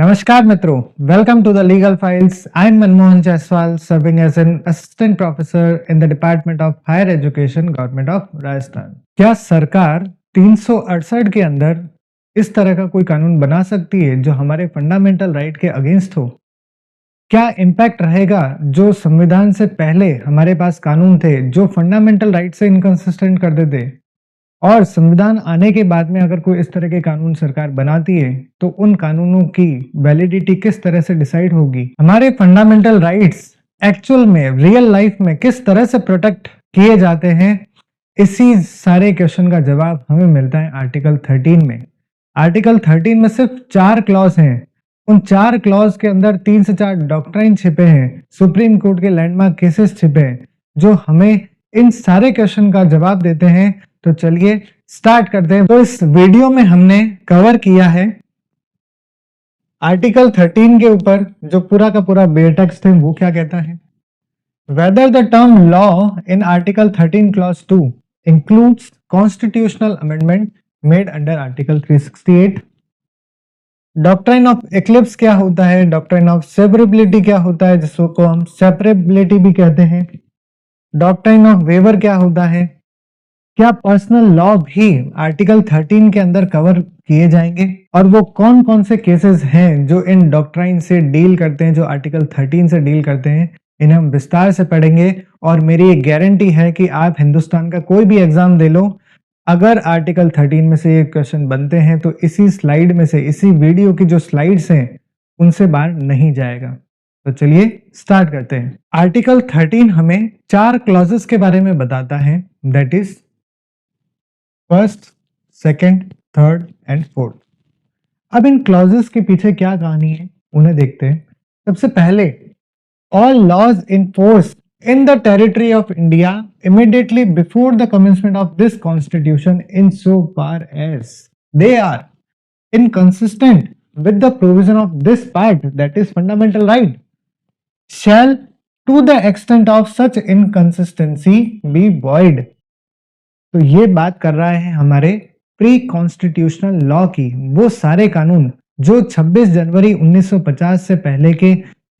Namaskar मित्रों, welcome to the legal files. I am Manmohan Jaiswal, serving as an assistant professor in the department of higher education, government of Rajasthan. क्या सरकार 368 के अंदर इस तरह का कोई कानून बना सकती है जो हमारे फंडामेंटल राइट के अगेंस्ट हो? क्या इम्पैक्ट रहेगा जो संविधान से पहले हमारे पास कानून थे जो फंडामेंटल राइट से इनकंसिस्टेंट कर देते, और संविधान आने के बाद में अगर कोई इस तरह के कानून सरकार बनाती है तो उन कानूनों की वैलिडिटी किस तरह से डिसाइड होगी? हमारे फंडामेंटल राइट्स एक्चुअल में रियल लाइफ में किस तरह से प्रोटेक्ट किए जाते हैं? इसी सारे क्वेश्चन का जवाब हमें मिलता है आर्टिकल 13 में। आर्टिकल 13 में सिर्फ 4 क्लॉज हैं। उन 4 क्लॉज के अंदर 3 से 4 डॉक्ट्राइन छिपे हैं, सुप्रीम कोर्ट के लैंडमार्क केसेस छिपे हैं जो हमें इन सारे क्वेश्चन का जवाब देते हैं। तो चलिए स्टार्ट करते हैं। तो इस वीडियो में हमने कवर किया है आर्टिकल 13 के ऊपर, जो पूरा का पूरा बेयर टेक्स्ट है वो क्या कहता है। Whether the term law in Article 13 Clause 2 includes constitutional amendment made under Article 368। Doctrine of eclipse क्या होता है, डॉक्ट्राइन ऑफ सेपरेबिलिटी क्या होता है जिसको हम सेपरेबिलिटी भी कहते हैं, डॉक्ट्राइन ऑफ वेवर क्या होता है, क्या पर्सनल लॉ भी आर्टिकल 13 के अंदर कवर किए जाएंगे, और वो कौन कौन से केसेस हैं जो इन डॉक्ट्राइन से डील करते हैं, जो आर्टिकल 13 से डील करते हैं, इन्हें हम विस्तार से पढ़ेंगे। और मेरी एक गारंटी है कि आप हिंदुस्तान का कोई भी एग्जाम दे लो, अगर आर्टिकल 13 में से ये क्वेश्चन बनते हैं तो इसी स्लाइड में से, इसी वीडियो की जो स्लाइड्स हैं उनसे बाहर नहीं जाएगा। तो चलिए स्टार्ट करते हैं। आर्टिकल 13 हमें 4 क्लॉजेस के बारे में बताता है, that is first, second, third and fourth. अब इन क्लॉजेस के पीछे क्या कहानी है उन्हें देखते हैं। सबसे पहले, all laws in force in the territory of India immediately before the commencement of this constitution insofar as they are inconsistent with the provision of this part, that is fundamental right, shall to the extent of such inconsistency be void। तो ये बात कर रहा है हमारे pre constitutional law की। वो सारे कानून जो 26 जनवरी 1950 से पहले के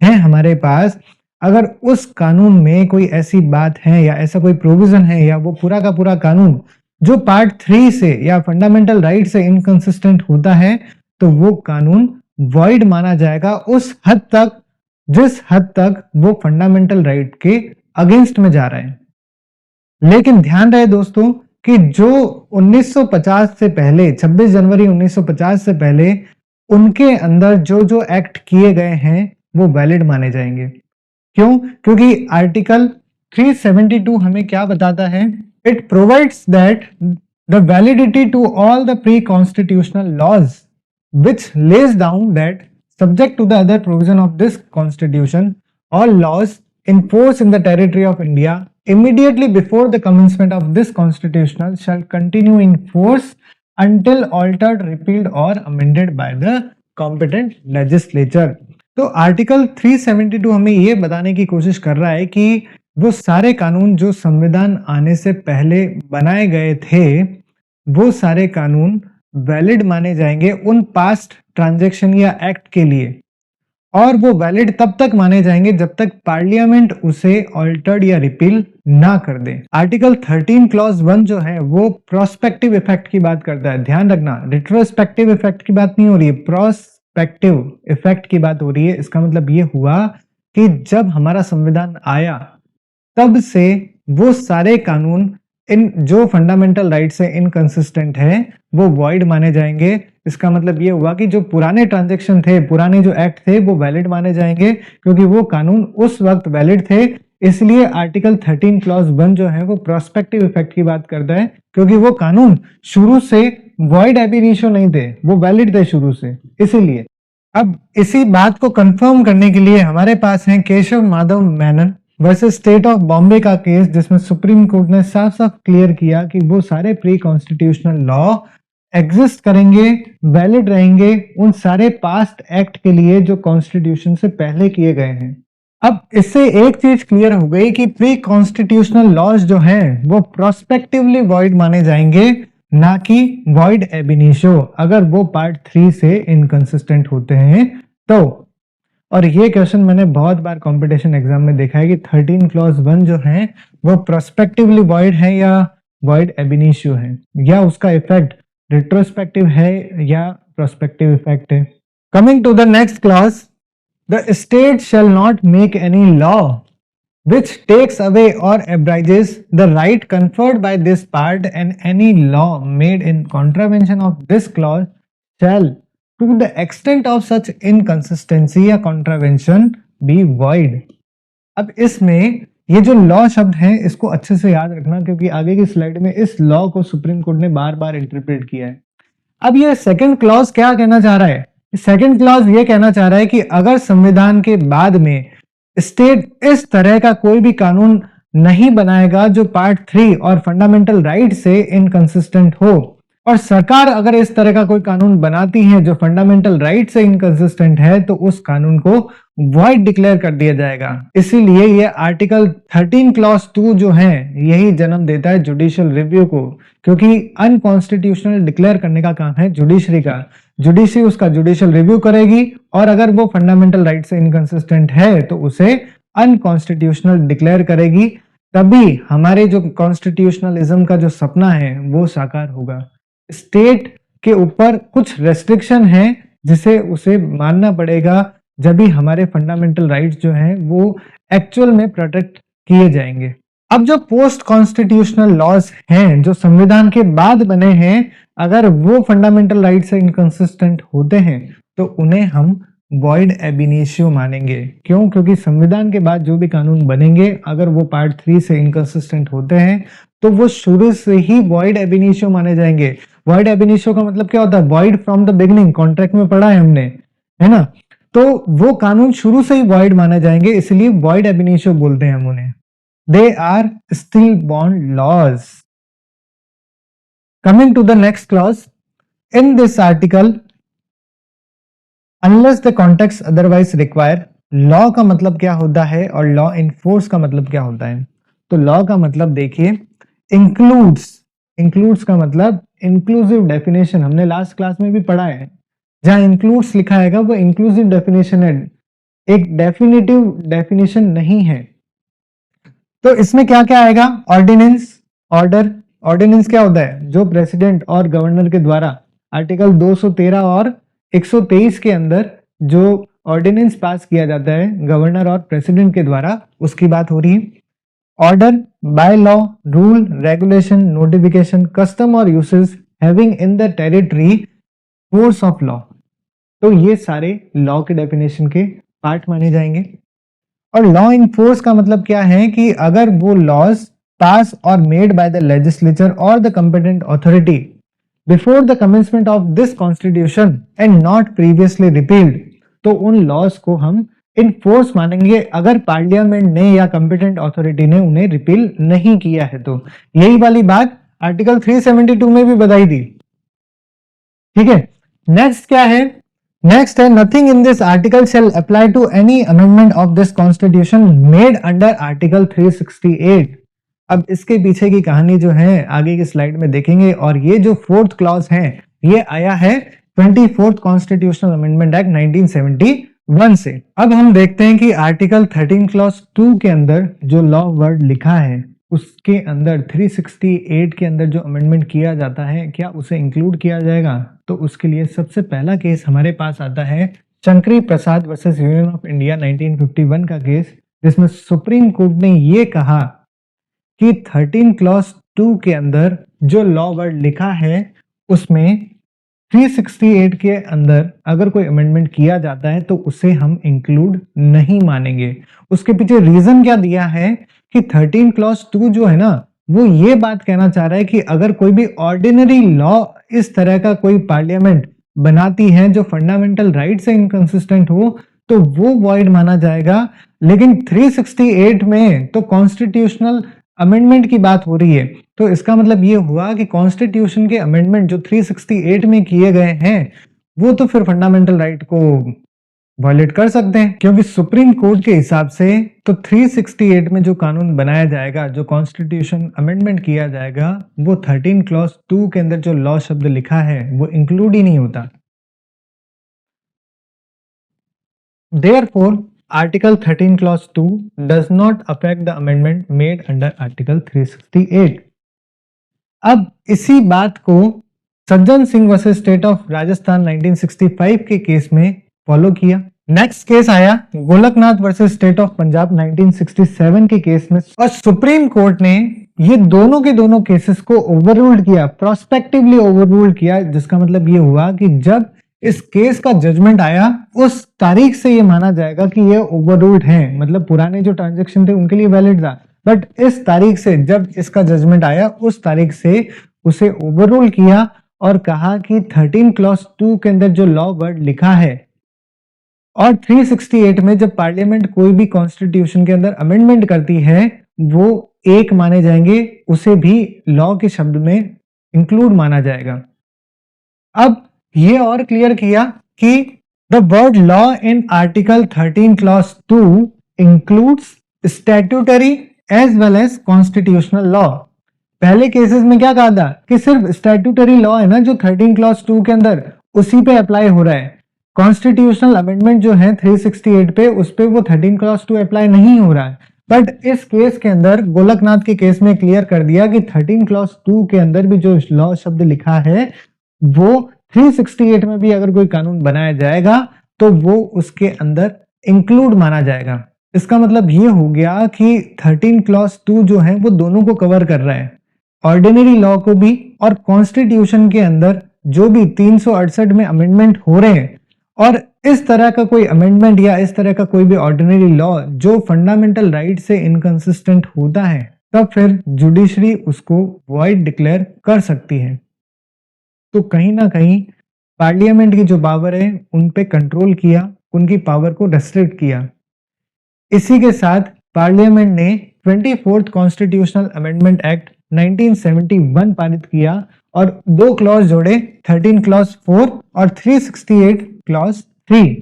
हैं हमारे पास, अगर उस कानून में कोई ऐसी बात है या ऐसा कोई प्रोविजन है या वो पूरा का पूरा कानून जो पार्ट 3 से या फंडामेंटल राइट से इनकंसिस्टेंट होता है, तो वो कानून वॉइड माना जाएगा उस हद तक जिस हद तक वो फंडामेंटल राइट के अगेंस्ट में जा रहा है। लेकिन ध्यान रहे दोस्तों कि जो 1950 से पहले, 26 जनवरी 1950 से पहले उनके अंदर जो जो एक्ट किए गए हैं वो वैलिड माने जाएंगे। क्यों? क्योंकि आर्टिकल 372 हमें क्या बताता है? It provides that the validity to all the pre constitutional laws which lays down that subject to the other provision of this constitution, all laws in force in the territory of India immediately before the commencement of this constitution shall continue in force until altered, repealed or amended by the competent legislature। तो article 372 हमें ये बताने की कोशिश कर रहा है कि वो सारे कानून जो संविधान आने से पहले बनाए गए थे, वो सारे कानून वैलिड माने जाएंगे उन पास्ट ट्रांजैक्शन या एक्ट के लिए, और वो वैलिड तब तक माने जाएंगे जब तक पार्लियामेंट उसे ऑल्टर्ड या रिपील ना कर दे। आर्टिकल 13 क्लॉज 1 जो है वो प्रोस्पेक्टिव इफेक्ट की बात करता है। ध्यान रखना, रिट्रोस्पेक्टिव इफेक्ट की बात नहीं हो रही है, प्रोस्पेक्टिव इफेक्ट की बात हो रही है। इसका मतलब ये हुआ कि जब हमारा संविधान आया तब से वो सारे कानून इन जो फंडामेंटल राइट से इनकंसिस्टेंट है वो वॉइड माने जाएंगे। इसका मतलब ये हुआ कि जो पुराने ट्रांजैक्शन थे, पुराने जो एक्ट थे वो वैलिड माने जाएंगे क्योंकि वो कानून उस वक्त वैलिड थे। इसलिए आर्टिकल 13 क्लॉज 1 जो है वो प्रोस्पेक्टिव इफेक्ट की बात करता है, क्योंकि वो कानून शुरू से वॉइड एब इनिशियो नहीं थे, वो वैलिड थे शुरू से। इसीलिए अब इसी बात को कंफर्म करने के लिए हमारे पास है Keshav Madhav Menon versus state of Bombay का केस, जिसमें सुप्रीम कोर्ट ने साफ साफ क्लियर किया कि वो सारे प्री कॉन्स्टिट्यूशनल लॉ एग्जिस्ट करेंगे, वैलिड रहेंगे उन सारे पास्ट एक्ट के लिए जो कॉन्स्टिट्यूशन से पहले किए गए हैं। अब इससे एक चीज क्लियर हो गई कि प्री कॉन्स्टिट्यूशनल लॉज जो हैं वो प्रोस्पेक्टिवली वॉइड माने जाएंगे, ना कि वॉइड एब इनिशियो, अगर वो पार्ट 3 से इनकंसिस्टेंट होते हैं तो और ये क्वेश्चन मैंने बहुत बार कंपटीशन एग्जाम में देखा है कि 13 क्लॉज 1 जो है वो प्रोस्पेक्टिवली वॉइड है या वॉइड एब इनिशियो है, या उसका इफेक्ट रिट्रोस्पेक्टिव है या प्रोस्पेक्टिव इफेक्ट है। Coming to the next clause, the state shall not make any law which takes away or abrases the right conferred by this part, and any law made in contravention of this clause shall to the extent of such inconsistency या contravention be void। अब इसमें ये जो law शब्द है इसको अच्छे से याद रखना, क्योंकि आगे की स्लाइड में इस लॉ को सुप्रीम कोर्ट ने बार बार इंटरप्रेट किया है। अब ये सेकंड क्लॉज क्या कहना चाह रहा है? सेकंड क्लॉज ये कहना चाह रहा है कि अगर संविधान के बाद में स्टेट इस तरह का कोई भी कानून नहीं बनाएगा जो पार्ट 3 और फंडामेंटल राइट से इनकंसिस्टेंट हो, और सरकार अगर इस तरह का कोई कानून बनाती है जो फंडामेंटल राइट से इनकंसिस्टेंट है, तो उस कानून को वॉइड डिक्लेयर कर दिया जाएगा। इसीलिए ये आर्टिकल 13 क्लॉज 2 जो है यही जन्म देता है जुडिशियल रिव्यू को, क्योंकि अनकॉन्स्टिट्यूशनल डिक्लेयर करने का काम है जुडिशरी का। जुडिशरी उसका जुडिशियल रिव्यू करेगी और अगर वो फंडामेंटल राइट से इनकंसिस्टेंट है तो उसे अनकॉन्स्टिट्यूशनल डिक्लेयर करेगी, तभी हमारे जो कॉन्स्टिट्यूशनलिज्म का जो सपना है वो साकार होगा। स्टेट के ऊपर कुछ रेस्ट्रिक्शन है जिसे उसे मानना पड़ेगा, जब भी हमारे फंडामेंटल राइट्स जो हैं वो एक्चुअल में प्रोटेक्ट किए जाएंगे। अब जो पोस्ट कॉन्स्टिट्यूशनल लॉज हैं जो संविधान के बाद बने हैं, अगर वो फंडामेंटल राइट से इनकंसिस्टेंट होते हैं तो उन्हें हम वॉइड एब इनिशियो मानेंगे। क्यों? क्योंकि संविधान के बाद जो भी कानून बनेंगे अगर वो पार्ट 3 से इनकंसिस्टेंट होते हैं तो वो शुरू से ही वॉइड एब इनिशियो माने जाएंगे। वॉइड एब इनिशियो का मतलब क्या होता है? Void from the beginning, contract में पढ़ा है हमने, है ना? तो वो कानून शुरू से ही वॉइड माने जाएंगे, इसलिए वॉइड एब इनिशियो बोलते हैं हम उन्हें। They are still born laws. Coming to the next clause, in this article unless the context otherwise require. Law का मतलब क्या होता है और लॉ इन फोर्स का मतलब क्या होता है? तो लॉ का मतलब देखिए इंक्लूड्स। इंक्लूड्स का मतलब इंक्लूसिव डेफिनेशन, हमने लास्ट क्लास में भी पढ़ा है। जहां इंक्लूड्स लिखा है वो इंक्लूसिव डेफिनेशन है, एक डेफिनेटिव डेफिनेशन नहीं है। तो इसमें क्या क्या आएगा? Ordinance, order. ऑर्डिनेंस क्या होता है? जो प्रेसिडेंट और गवर्नर के द्वारा आर्टिकल 213 और 123 के अंदर जो ऑर्डिनेंस पास किया जाता है गवर्नर और प्रेसिडेंट के द्वारा, उसकी बात हो रही है। Order, by law, rule, regulation, notification, custom और usage having in the territory force of law. तो ये सारे लॉ के डेफिनेशन के पार्ट माने जाएंगे। और लॉ इन फोर्स का मतलब क्या है कि अगर वो लॉज पास और मेड बाय द लेजिस्लेचर और the competent authority before the commencement of this constitution and not previously repealed, तो उन लॉज को हम इन फोर्स मानेंगे अगर पार्लियामेंट ने या कंपिटेंट अथॉरिटी ने उन्हें रिपील नहीं किया है। तो यही वाली बात आर्टिकल 372 में भी बताई थी। ठीक है, नेक्स्ट क्या है? नेक्स्ट है nothing in this article shall apply to any amendment of this constitution made under article 368। अब इसके पीछे की कहानी जो है आगे की स्लाइड में देखेंगे। और ये जो फोर्थ क्लॉज है ये आया है 24th कॉन्स्टिट्यूशनल अमेंडमेंट एक्ट 1971 से। अब हम देखते हैं कि आर्टिकल 13 क्लॉज 2 के अंदर जो लॉ वर्ड लिखा है उसके अंदर 368 के अंदर जो अमेंडमेंट किया जाता है क्या उसे इंक्लूड किया जाएगा? तो उसके लिए सबसे पहला केस हमारे पास आता है शंकरी प्रसाद वर्सेस यूनियन ऑफ इंडिया 1951 का केस, जिसमें सुप्रीम कोर्ट ने ये कहा कि 13 क्लॉज 2 के अंदर जो लॉ वर्ड लिखा है उसमें 368 के अंदर अगर कोई अमेंडमेंट किया जाता है तो उसे हम इंक्लूड नहीं मानेंगे। उसके पीछे रीजन क्या दिया है कि 13 क्लॉज 2 जो है ना वो ये बात कहना चाह रहा है कि अगर कोई भी ऑर्डिनरी लॉ इस तरह का कोई पार्लियामेंट बनाती है जो फंडामेंटल राइट से इनकंसिस्टेंट हो तो वो वॉइड माना जाएगा। लेकिन 368 में तो कॉन्स्टिट्यूशनल अमेंडमेंट की बात हो रही है, तो इसका मतलब ये हुआ कि कॉन्स्टिट्यूशन के अमेंडमेंट जो 368 में किए गए हैं वो तो फिर फंडामेंटल राइट को वायलेट कर सकते हैं, क्योंकि सुप्रीम कोर्ट के हिसाब से तो 368 में जो कानून बनाया जाएगा, जो कॉन्स्टिट्यूशन अमेंडमेंट किया जाएगा, वो 13 क्लॉज 2 के अंदर जो लॉ शब्द लिखा है वो इंक्लूड ही नहीं होता। Therefore, Article 13 Clause 2 does not affect the amendment made under Article 368. अब इसी बात को Sajjan Singh versus state of Rajasthan 1965 के केस में फॉलो किया। नेक्स्ट केस आया Golaknath versus state of Punjab 1967 के केस में, और सुप्रीम कोर्ट ने ये दोनों के दोनों केसेस को ओवररूल्ड किया, प्रोस्पेक्टिवली ओवररूल्ड किया, जिसका मतलब ये हुआ कि जब इस केस का जजमेंट आया उस तारीख से ये माना जाएगा कि ये ओवररूल्ड हैं, मतलब पुराने जो ट्रांजैक्शन थे उनके लिए वैलिड था, बट इस तारीख से जब इसका जजमेंट आया उस तारीख से उसे ओवररूल किया और कहा कि 13 क्लॉज 2 के अंदर जो लॉ वर्ड लिखा है और 368 में जब पार्लियामेंट कोई भी कॉन्स्टिट्यूशन के अंदर अमेंडमेंट करती है वो एक माने जाएंगे, उसे भी लॉ के शब्द में इंक्लूड माना जाएगा। अब ये और क्लियर किया कि the word law in article 13 clause 2 includes statutory as well as constitutional law. पहले केसेस में क्या कहा था कि सिर्फ स्टैट्यूटरी लॉ है ना जो 13 क्लॉज 2 के अंदर उसी पे अप्लाई हो रहा है, कॉन्स्टिट्यूशनल अमेंडमेंट जो है 368 पे उस पे वो 13 क्लॉज 2 अप्लाई नहीं हो रहा है। बट इस केस के अंदर गोलकनाथ के केस में क्लियर कर दिया कि 13 क्लॉज 2 के अंदर भी जो लॉ शब्द लिखा है वो 368 में भी अगर कोई कानून बनाया जाएगा तो वो उसके अंदर इंक्लूड माना जाएगा। इसका मतलब ये हो गया कि 13 क्लॉज 2 जो है वो दोनों को कवर कर रहा है, ऑर्डिनरी लॉ को भी और कॉन्स्टिट्यूशन के अंदर जो भी 368 में अमेंडमेंट हो रहे हैं, और इस तरह का कोई अमेंडमेंट या इस तरह का कोई भी ऑर्डिनरी लॉ जो फंडामेंटल राइट से इनकंसिस्टेंट होता है तब फिर जुडिशरी उसको वॉइड डिक्लेयर कर सकती है। तो कहीं ना कहीं पार्लियामेंट की जो पावर है उन पे कंट्रोल किया, उनकी पावर को रेस्ट्रिक्ट किया। इसी के साथ पार्लियामेंट ने 24th कॉन्स्टिट्यूशनल अमेंडमेंट एक्ट 1971 पारित किया और दो क्लॉज जोड़े 13 क्लॉज 4 और 368 क्लॉज 3,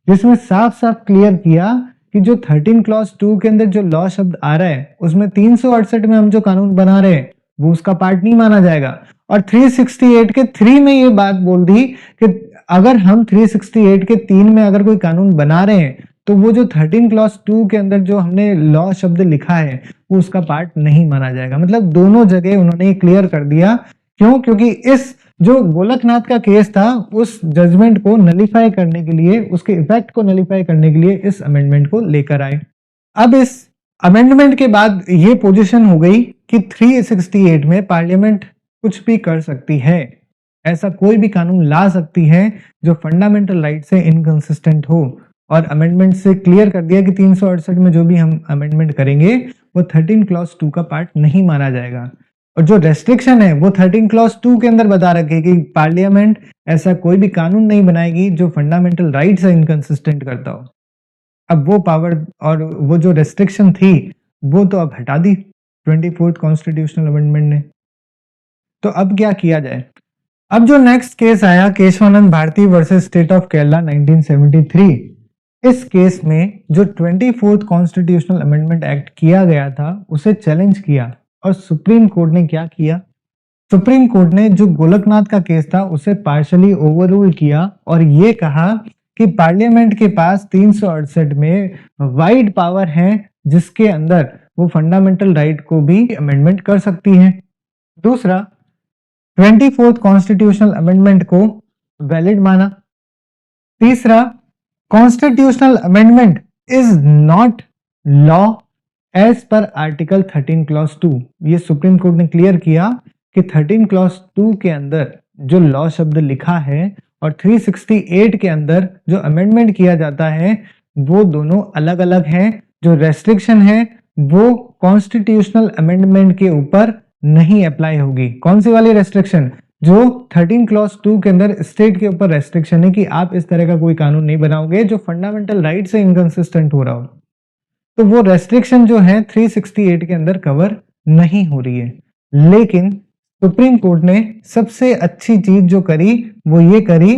जिसमें साफ साफ क्लियर किया कि जो 13 क्लॉज 2 के अंदर जो लॉ शब्द आ रहा है उसमें 368 में हम जो कानून बना रहे हैं वो उसका पार्ट नहीं माना जाएगा। और 368 के 3 में ये बात बोल दी कि अगर हम 368 के 3 में अगर कोई कानून बना रहे हैं तो वो जो 13 क्लॉज 2 के अंदर जो हमने लॉ शब्द लिखा है वो उसका पार्ट नहीं माना जाएगा। मतलब दोनों जगह उन्होंने क्लियर कर दिया। क्यों? क्योंकि इस जो गोलकनाथ का केस था उस जजमेंट को नलीफाई करने के लिए, उसके इफेक्ट को नलीफाई करने के लिए इस अमेंडमेंट को लेकर आए। अब इस अमेंडमेंट के बाद ये पोजीशन हो गई कि 368 में पार्लियामेंट कुछ भी कर सकती है, ऐसा कोई भी कानून ला सकती है जो फंडामेंटल राइट से इनकंसिस्टेंट हो, और अमेंडमेंट से क्लियर कर दिया कि 368 में जो भी हम अमेंडमेंट करेंगे वो 13 क्लॉज 2 का पार्ट नहीं माना जाएगा। और जो रेस्ट्रिक्शन है वो 13 क्लॉज 2 के अंदर बता रखे कि पार्लियामेंट ऐसा कोई भी कानून नहीं बनाएगी जो फंडामेंटल राइट से इनकंसिस्टेंट करता हो। अब वो पावर और वो जो रेस्ट्रिक्शन थी वो तो अब हटा दी 24th कॉन्स्टिट्यूशनल अमेंडमेंट ने। तो अब क्या किया जाए? अब जो नेक्स्ट केस आया Kesavananda Bharati versus state of Kerala 1973, इस केस में जो 24th कॉन्स्टिट्यूशनल अमेंडमेंट एक्ट किया गया था उसे चैलेंज किया, और सुप्रीम कोर्ट ने क्या किया? सुप्रीम कोर्ट ने जो गोलकनाथ का केस था उसे पार्शली ओवररूल किया और ये कहा कि पार्लियामेंट के पास 368 में वाइड पावर है जिसके अंदर वो फंडामेंटल राइट को भी अमेंडमेंट कर सकती है। दूसरा, 24th कॉन्स्टिट्यूशनल अमेंडमेंट को वैलिड माना। तीसरा, constitutional amendment is not law as per article 13 clause 2। ये सुप्रीम कोर्ट ने क्लियर किया कि 13 क्लॉज 2 के अंदर जो लॉ शब्द लिखा है और 368 के अंदर जो अमेंडमेंट किया जाता है वो दोनों अलग अलग हैं। जो रेस्ट्रिक्शन है वो कॉन्स्टिट्यूशनल अमेंडमेंट के ऊपर नहीं अप्लाई होगी। कौन सी वाली रेस्ट्रिक्शन? जो 13 क्लॉज 2 के अंदर स्टेट के ऊपर रेस्ट्रिक्शन है कि आप इस तरह का कोई कानून नहीं बनाओगे जो फंडामेंटल राइट से इनकंसिस्टेंट हो रहा हो, तो वो रेस्ट्रिक्शन जो है 368 के अंदर कवर नहीं हो रही है। लेकिन सुप्रीम कोर्ट ने सबसे अच्छी चीज जो करी वो ये करी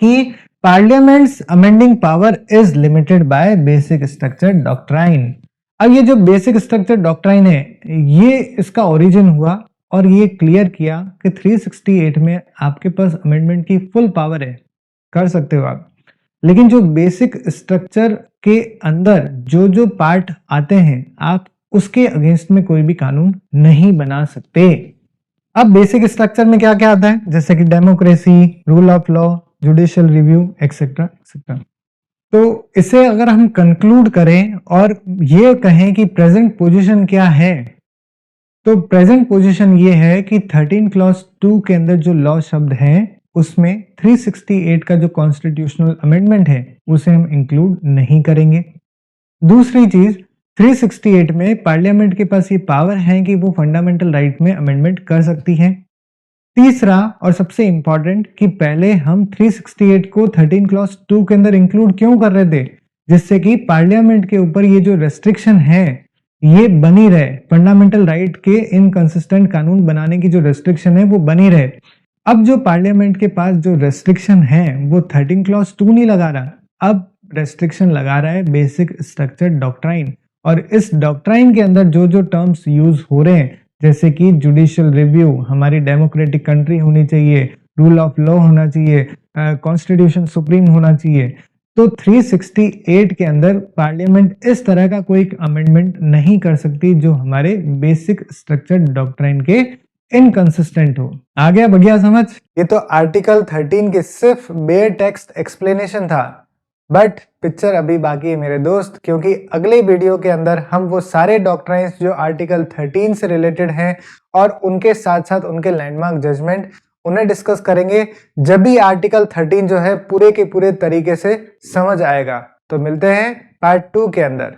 कि parliaments amending power is limited by basic structure doctrine. अब ये जो बेसिक स्ट्रक्चर डॉक्ट्राइन है ये इसका ओरिजिन हुआ और ये क्लियर किया कि 368 में आपके पास अमेंडमेंट की फुल पावर है, कर सकते हो आप। लेकिन जो बेसिक स्ट्रक्चर के अंदर जो जो पार्ट आते हैं आप उसके अगेंस्ट में कोई भी कानून नहीं बना सकते। अब बेसिक स्ट्रक्चर में क्या क्या आता है, जैसे कि democracy, rule of law, judicial review etcetera etcetera. तो इसे अगर हम कंक्लूड करें और ये कहें कि प्रेजेंट पोजीशन क्या है, तो प्रेजेंट पोजीशन ये है कि 13 क्लॉज 2 के अंदर जो लॉ शब्द है उसमें 368 का जो कॉन्स्टिट्यूशनल अमेंडमेंट है उसे हम इंक्लूड नहीं करेंगे। दूसरी चीज, 368 में पार्लियामेंट के पास ये पावर है कि वो फंडामेंटल राइट में अमेंडमेंट कर सकती है। तीसरा और सबसे इंपॉर्टेंट कि पहले हम 368 को 13 क्लॉज 2 के अंदर इंक्लूड क्यों कर रहे थे, जिससे कि पार्लियामेंट के ऊपर ये जो रेस्ट्रिक्शन है ये बनी रहे, फंडामेंटल राइट के इनकंसिस्टेंट कानून बनाने की जो रेस्ट्रिक्शन है वो बनी रहे। अब जो पार्लियामेंट के पास जो रेस्ट्रिक्शन है वो 13 क्लॉज 2 नहीं लगा रहा, अब रेस्ट्रिक्शन लगा रहा है बेसिक स्ट्रक्चर डॉक्ट्राइन। और इस डॉक्ट्राइन के अंदर जो जो टर्म्स यूज हो रहे हैं, जैसे कि जुडिशियल रिव्यू, हमारी डेमोक्रेटिक कंट्री होनी चाहिए, रूल ऑफ लॉ होना चाहिए, कॉन्स्टिट्यूशन सुप्रीम होना चाहिए, तो 368 के अंदर पार्लियामेंट इस तरह का कोई अमेंडमेंट नहीं कर सकती जो हमारे बेसिक स्ट्रक्चर डॉक्ट्राइन के इनकंसिस्टेंट हो। आ गया बढ़िया समझ? ये तो आर्टिकल 13 के सिर्फ बेयर टेक्स्ट एक्सप्लेनेशन था, बट पिक्चर अभी बाकी है मेरे दोस्त, क्योंकि अगले वीडियो के अंदर हम वो सारे डॉक्ट्राइन्स जो आर्टिकल 13 से रिलेटेड हैं और उनके साथ साथ उनके लैंडमार्क जजमेंट उन्हें डिस्कस करेंगे, जब भी आर्टिकल 13 जो है पूरे के पूरे तरीके से समझ आएगा। तो मिलते हैं पार्ट 2 के अंदर।